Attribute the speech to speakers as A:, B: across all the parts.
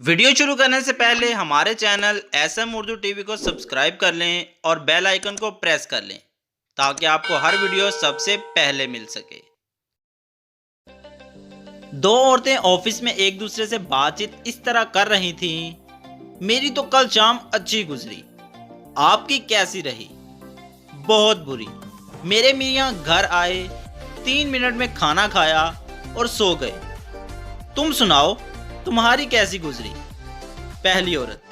A: Video शुरू करने से पहले हमारे चैनल एसएम उर्दू टीवी को सब्सक्राइब कर लें और बेल आइकन को प्रेस कर लें ताकि आपको हर वीडियो सबसे पहले मिल सके। दो औरतें ऑफिस में एक दूसरे से बातचीत इस तरह कर रही थीं। मेरी तो कल शाम अच्छी गुजरी, आपकी कैसी रही? बहुत बुरी। मेरे मियाँ घर आए, 3 मिनट में खाना खाया और सो गए। तुम सुनाओ, तुम्हारी कैसी गुजरी? पहली औरत: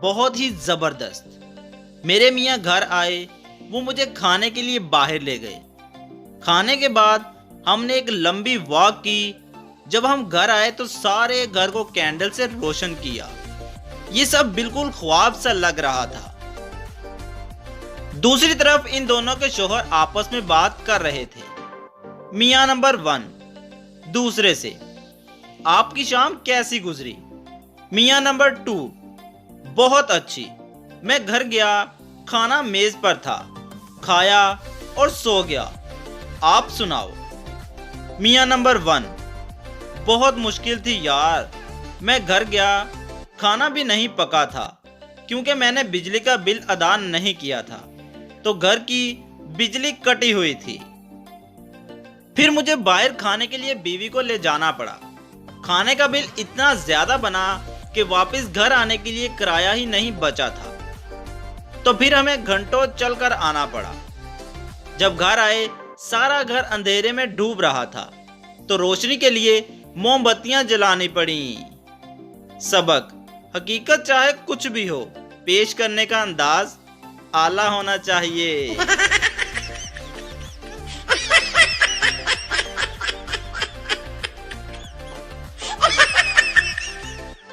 A: बहुत ही जबरदस्त। मेरे मियाँ घर आए, वो मुझे खाने के लिए बाहर ले गए। खाने के बाद हमने एक लंबी वॉक की। जब हम घर आए तो सारे घर को कैंडल से रोशन किया। ये सब बिल्कुल ख्वाब सा लग रहा था। दूसरी तरफ इन दोनों के शोहर आपस में बात कर रहे थे। मियाँ नंबर 1 दूसरे से: आपकी शाम कैसी गुजरी? मियाँ नंबर 2: बहुत अच्छी। मैं घर गया, खाना मेज पर था, खाया और सो गया। आप सुनाओ। मियाँ नंबर 1: बहुत मुश्किल थी यार। मैं घर गया, खाना भी नहीं पका था क्योंकि मैंने बिजली का बिल अदा नहीं किया था, तो घर की बिजली कटी हुई थी। फिर मुझे बाहर खाने के लिए बीवी को ले जाना पड़ा। खाने का बिल इतना ज्यादा बना कि वापस घर आने के लिए किराया ही नहीं बचा था, तो फिर हमें घंटों चलकर आना पड़ा। जब घर आए, सारा घर अंधेरे में डूब रहा था, तो रोशनी के लिए मोमबत्तियां जलानी पड़ी। सबक: हकीकत चाहे कुछ भी हो, पेश करने का अंदाज आला होना चाहिए।